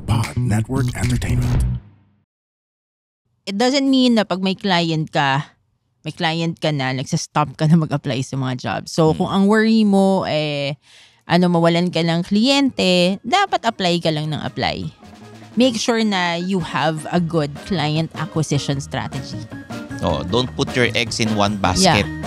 Pod Network Entertainment. It doesn't mean na pag may client ka na, nagsastop ka na mag-apply sa mga jobs. So, kung ang worry mo, mawalan ka ng kliyente, dapat apply ka lang ng apply. Make sure na you have a good client acquisition strategy. Oh, don't put your eggs in one basket. Yeah.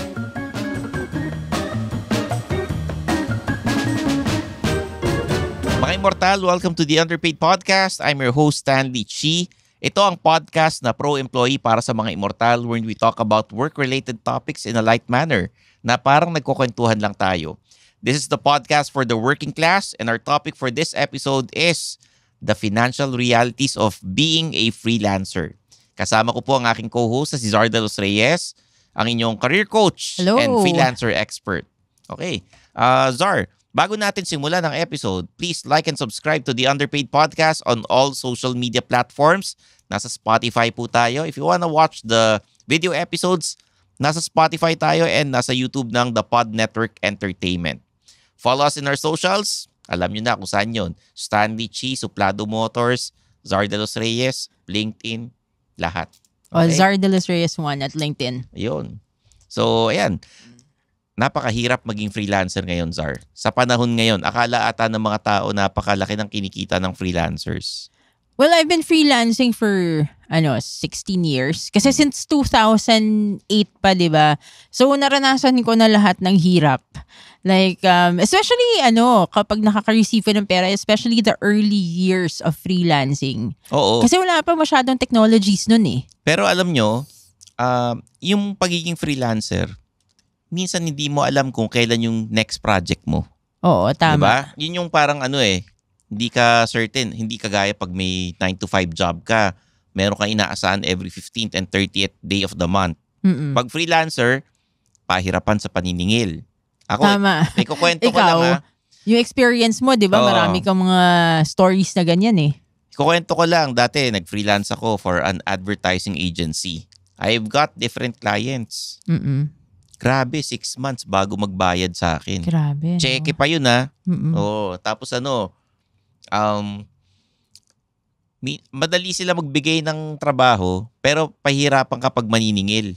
Mga Immortal, welcome to the Underpaid Podcast. I'm your host, Stanley Chi. Ito ang podcast na pro-employee para sa mga Immortal where we talk about work-related topics in a light manner na parang nagkukwentuhan lang tayo. This is the podcast for the working class and our topic for this episode is the financial realities of being a freelancer. Kasama ko po ang aking co-host si Zar de los Reyes, ang inyong career coach Hello. and freelancer expert. Okay, Zar, bago natin simulan ang episode, please like and subscribe to the Underpaid Podcast on all social media platforms. Nasa Spotify po tayo. If you wanna watch the video episodes, nasa Spotify tayo and nasa YouTube ng The Pod Network Entertainment. Follow us in our socials. Alam nyo na kung saan yun. Stanley Chi, Suplado Motors, Zar de los Reyes, LinkedIn, lahat. Okay? Zar de los Reyes 1 at LinkedIn. Ayun. So, ayan. Napakahirap maging freelancer ngayon, Zar. Sa panahon ngayon, akala ata ng mga tao napakalaki ng kinikita ng freelancers. Well, I've been freelancing for 16 years. Kasi since 2008 pa, di ba? So, naranasan ko na lahat ng hirap. Like, especially, kapag nakaka-receive ng pera, especially the early years of freelancing. Oo. Kasi wala pa masyadong technologies nun eh. Pero alam nyo, yung pagiging freelancer, minsan hindi mo alam kung kailan yung next project mo. Oo, tama. Diba? Yun yung parang hindi ka certain, hindi kagaya pag may 9-to-5 job ka, meron kang inaasahan every 15th and 30th day of the month. Mm-mm. Pag freelancer, pahirapan sa paniningil. Ako, Tama. may kukwento ko lang ha. Yung experience mo, di ba? Oo. Marami kang mga stories na ganyan eh. Kukwento ko lang, dati nag-freelance ako for an advertising agency. I've got different clients. Mm-mm. Grabe, 6 months bago magbayad sa akin. Grabe. Cheque pa yun ha. Mm-mm. Oo, tapos madali sila magbigay ng trabaho pero pahirapan kapag maniningil.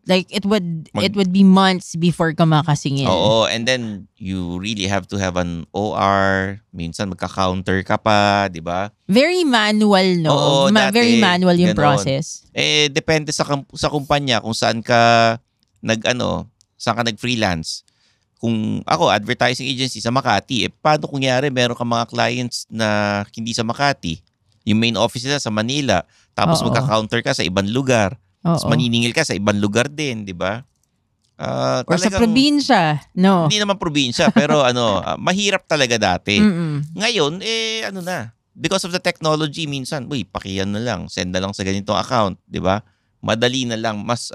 Like it would be months before ka makasingil. Oo, and then you really have to have an OR. Minsan magka-counter ka pa, di ba? Very manual, no? Oo, dati, very manual yung ganon. process. Depende sa kumpanya kung saan ka saan ka nag-freelance. Kung ako, advertising agency sa Makati, paano kunyari meron ka mga clients na hindi sa Makati? Yung main office nila sa Manila, tapos Oo. magka-counter ka sa ibang lugar. Tapos Oo. maniningil ka sa ibang lugar din, di ba? Or sa probinsya, no? Hindi naman probinsya, pero mahirap talaga dati. Mm-mm. Ngayon, because of the technology, minsan, pakiyan na lang, send na lang sa ganitong account, di ba? Madali na lang, mas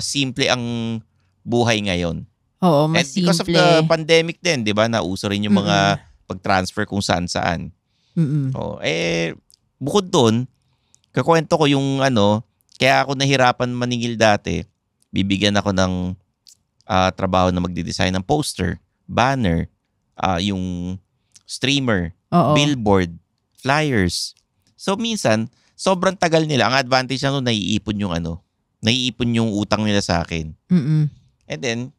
simple ang buhay ngayon. Oo, mas And because simple. of the pandemic din, di ba? Nauso rin yung mga pag-transfer kung saan-saan. Mm-mm. Bukod doon, kakwento ko yung kaya ako nahirapan maningil dati. Bibigyan ako ng trabaho na magde-design ng poster, banner, yung streamer, Oo. billboard, flyers. So minsan, sobrang tagal nila. Ang advantage na naiipon yung utang nila sa akin. Mm-mm. And then,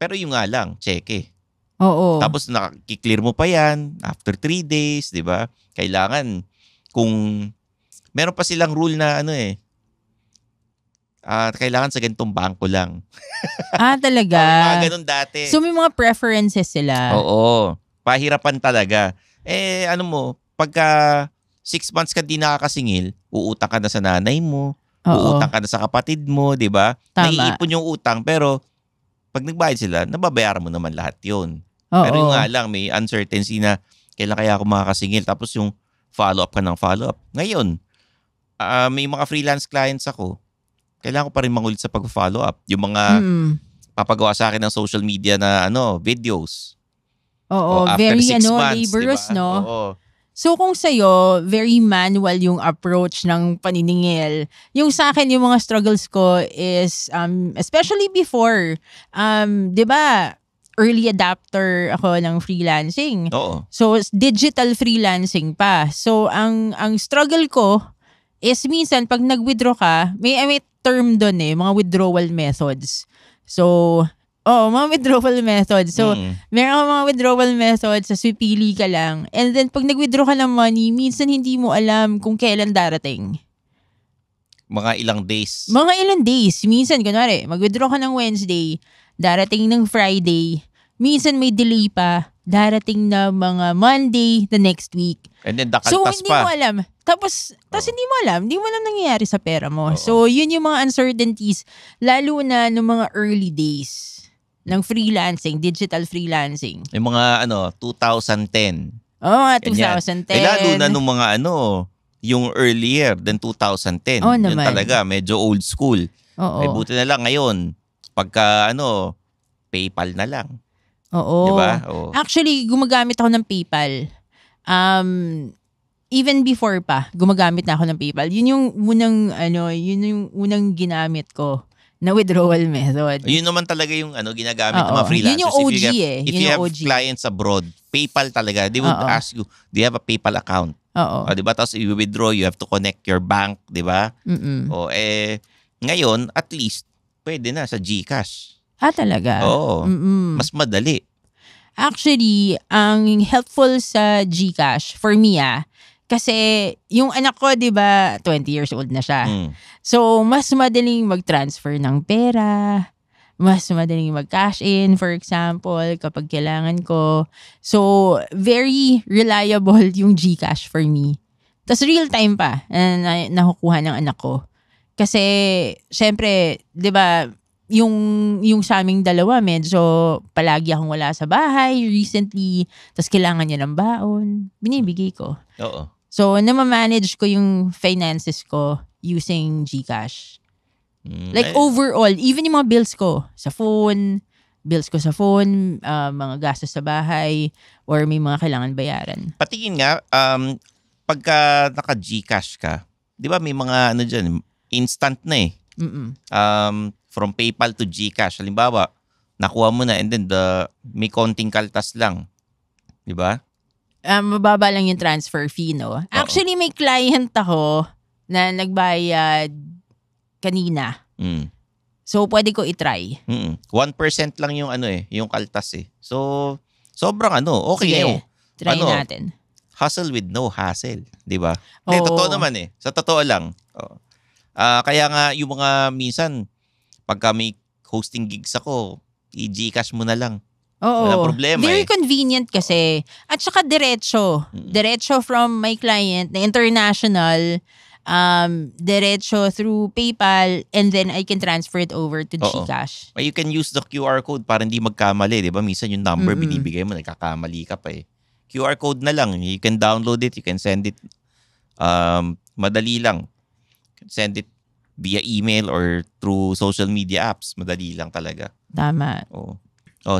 pero yung nga lang, cheque. Oo. Tapos nakiklear mo pa yan after 3 days, di ba? Kailangan, kung meron pa silang rule na kailangan sa ganitong bangko lang. Talaga? Mga ganun dati. So may mga preferences sila. Oo. Pahirapan talaga. Pagka 6 months ka di nakakasingil, uutang ka na sa nanay mo, Oo. uutang ka na sa kapatid mo, di ba? Tama. Naiipon yung utang, pero pag nagbayad sila, nababayaran mo naman lahat yun. Oo. Pero yung nga lang, may uncertainty na kailan kaya ako makakasingil. Tapos yung follow-up ka ng follow-up. Ngayon, may mga freelance clients ako, kailangan ko pa rin mangulit sa pag-follow-up. Yung mga papagawa sa akin ng social media na videos. Oo, after very 6 months, laborious, diba? no? Oo. So kung sa'yo, very manual yung approach ng paniningil. Yung sa akin, yung mga struggles ko is, especially before, di ba, early adapter ako ng freelancing. Oo. So, digital freelancing pa. So, ang struggle ko is minsan pag nag-withdraw ka, may term doon mga withdrawal methods. So, mga withdrawal methods. So, meron mga withdrawal methods, sa pipili ka lang. And then, pag nag-withdraw ka ng money, minsan hindi mo alam kung kailan darating. Mga ilang days. Mga ilang days. Minsan, kunwari, mag-withdraw ka ng Wednesday, darating ng Friday, minsan may delay pa, darating na mga Monday the next week. And then dakaltas so, hindi pa. mo alam. Tapos hindi mo alam nangyayari sa pera mo. Oo. So, yun yung mga uncertainties, lalo na ng mga early days ng freelancing, digital freelancing. Yung mga 2010. Mga Ganyan. 2010. Lalo na nung mga yung earlier than 2010. Oo Yun naman. talaga, medyo old school. Oo. Ay buti na lang ngayon, pagka PayPal na lang. Oo. Diba? Oo. Actually, gumagamit ako ng PayPal. Even before pa, gumagamit na ako ng PayPal. Yun yung unang ginamit ko na withdrawal method. Yun naman talaga yung ginagamit ng Oo. mga freelancers. Yun yung OG If Yun you yung have OG. clients abroad, PayPal talaga. They would Oo. ask you, do you have a PayPal account? Oo. Diba? Tapos you withdraw, you have to connect your bank. Diba? Mm-mm. Ngayon, at least, pwede na sa GCash. Talaga? Oo. Mm-mm. Mas madali. Actually, ang helpful sa GCash, for me kasi yung anak ko, di ba, 20 years old na siya. So, mas madaling mag-transfer ng pera, mas madaling mag-cash in, for example, kapag kailangan ko. So, very reliable yung GCash for me. Tapos real time pa na nakukuha ng anak ko. Kasi, syempre, di ba, yung sa aming dalawa, medyo palagi akong wala sa bahay recently, tapos kailangan niya ng baon, binibigay ko. Oo. So, namamanage ko yung finances ko using GCash. Like overall, even yung mga bills ko sa phone, mga gastos sa bahay, or may mga kailangan bayaran. Patingin nga, pagka naka-GCash ka, di ba may mga dyan, instant na from PayPal to GCash. Halimbawa, nakuha mo na and then may konting kaltas lang. Di ba? Mababa lang yung transfer fee, no? Actually, may client ako na nagbayad kanina. So, pwede ko itry. 1% lang yung yung kaltas So, sobrang okay Sige, try natin. Hustle with no hassle. Di ba? Totoo naman Sa totoo lang. Kaya nga yung mga minsan, pagka may hosting gigs ako, i-GCash mo na lang. Oo. Walang problema Very convenient kasi. At saka diretso. Diretso from my client na international, diretso through PayPal, and then I can transfer it over to GCash. You can use the QR code para hindi magkamali. Di ba? Minsan yung number binibigay mo, nagkakamali ka pa QR code na lang. You can download it. You can send it. Madali lang. You can send it via email or through social media apps. Madali lang talaga. Tama.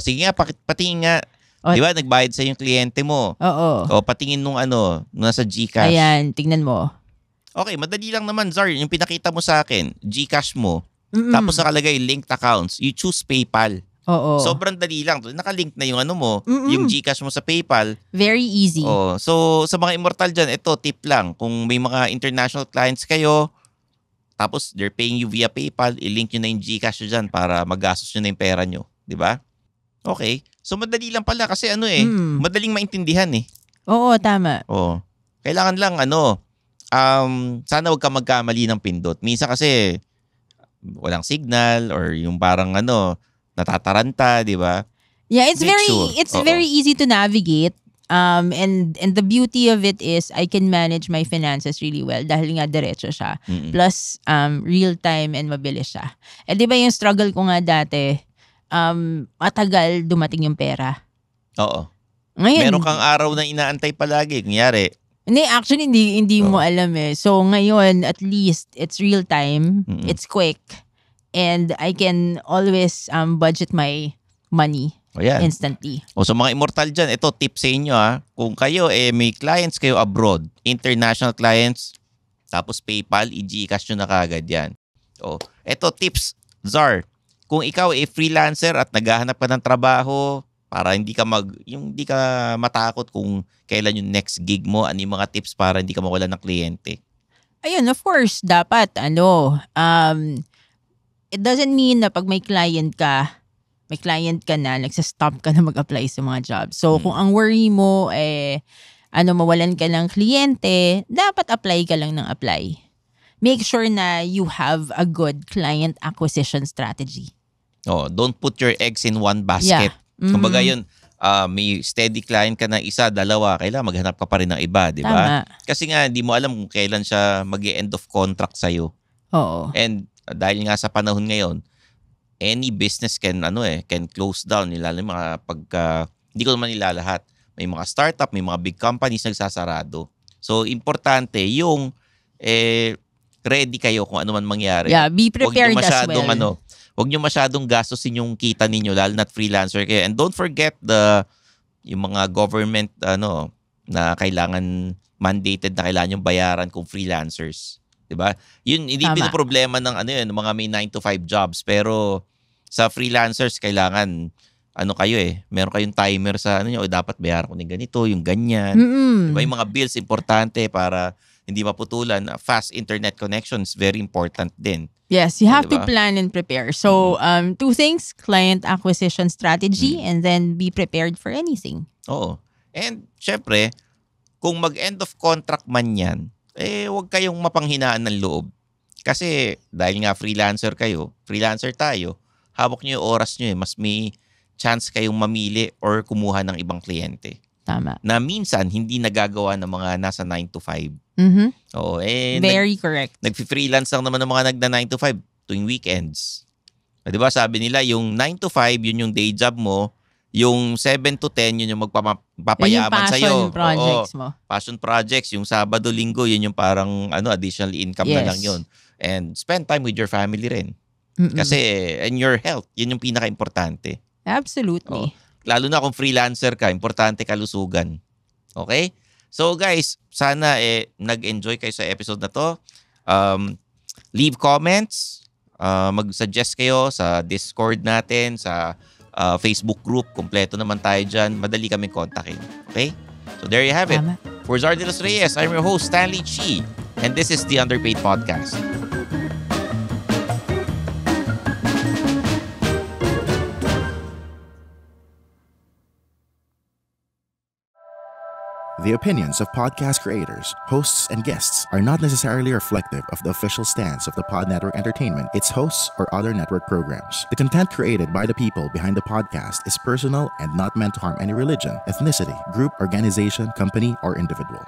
Sige nga, patingin nga. Di ba, nagbayad sa yung kliyente mo. Oo. Patingin nung nasa GCash. Ayan, tignan mo. Okay, madali lang naman, Zar. Yung pinakita mo sa akin, GCash mo. Tapos nakalagay linked accounts. You choose PayPal. Oo. Sobrang dali lang. Nakalink na yung yung GCash mo sa PayPal. Very easy. So, sa mga immortal dyan, ito, tip lang. Kung may mga international clients kayo, tapos they're paying you via PayPal, i-link nyo na yung GCash nyo dyan para magastos nyo na yung pera nyo. Di ba? Okay. So, madali lang pala kasi madaling maintindihan Oo, tama. Kailangan lang sana wag ka magkamali ng pindot. Minsan kasi walang signal or yung parang natataranta, di ba? Yeah, it's Make very easy to navigate. And the beauty of it is I can manage my finances really well dahil nga diretso siya. Plus real time and mabilis siya. Di ba yung struggle ko nga dati, matagal dumating yung pera. Oo. Ngayon, meron kang araw na inaantay palagi. Kunyari, actually, hindi mo alam So, ngayon, at least, it's real time. It's quick. And I can always budget my money instantly. Sa mga immortal dyan, ito, tip sa inyo Kung kayo, may clients kayo abroad, international clients, tapos PayPal, i-GCash nyo na kagad yan. Ito, tips, Zar. Kung ikaw freelancer at naghahanap ka ng trabaho, Para hindi ka matakot kung kailan yung next gig mo, ano yung mga tips para hindi ka mawalan ng kliyente. Ayun, of course, dapat, it doesn't mean na pag may client ka na, nagsastop ka na mag-apply sa mga jobs. So, kung ang worry mo, mawalan ka ng kliyente, dapat apply ka lang ng apply. Make sure na you have a good client acquisition strategy. Oh, don't put your eggs in one basket. Yeah. Kumbaga yun, may steady client ka na isa, dalawa, kailangan maghanap ka pa rin ng iba, di ba? Kasi nga, hindi mo alam kung kailan siya mag-end of contract sa'yo. Oo. And dahil nga sa panahon ngayon, any business can close down. Lalo mga hindi ko naman nilalahat. May mga startup, may mga big companies nagsasarado. So, importante yung ready kayo kung ano man mangyari. Yeah, be prepared as well. Huwag nyo masyadong gastusin yung kita ninyo, lalo na't freelancer kayo. And don't forget yung mga government na kailangan mandated na kailangan yung bayaran kung freelancers. 'Di ba? Yun hindi problema ng mga may 9 to 5 jobs, pero sa freelancers kailangan meron kayong timer sa dapat bayaran ko ng ganito, yung ganyan. Diba? Yung mga bills importante para hindi maputulan. Fast internet connections, very important din. Yes, you have to plan and prepare. So, 2 things, client acquisition strategy and then be prepared for anything. Oo. And syempre, kung mag-end of contract man yan, huwag kayong mapanghinaan ng loob. Kasi dahil nga freelancer tayo, hawak nyo yung oras nyo mas may chance kayong mamili or kumuha ng ibang kliyente. Tama. Na minsan, hindi nagagawa ng mga nasa 9 to 5. Oo, very correct. Nag-freelance lang naman ng mga nagda 9 to 5 tuwing weekends. Diba sabi nila, yung 9 to 5, yun yung day job mo. Yung 7 to 10, yun yung magpapayaman sa'yo. Yung passion projects mo. Passion projects. Yung Sabado, Linggo, yun yung parang additional income na lang yun. And spend time with your family rin. Kasi, and your health, yun yung pinaka-importante. Absolutely. Lalo na kung freelancer ka, importante kalusugan. Okay? So guys, sana nag-enjoy kayo sa episode na to. Leave comments. Mag-suggest kayo sa Discord natin, sa Facebook group. Kompleto naman tayo dyan. Madali kaming kontakin. Okay? So there you have it. For Zardilos Reyes, I'm your host, Stanley Chi. And this is the Underpaid Podcast. The opinions of podcast creators, hosts, and guests are not necessarily reflective of the official stance of the Pod Network Entertainment, its hosts, or other network programs. The content created by the people behind the podcast is personal and not meant to harm any religion, ethnicity, group, organization, company, or individual.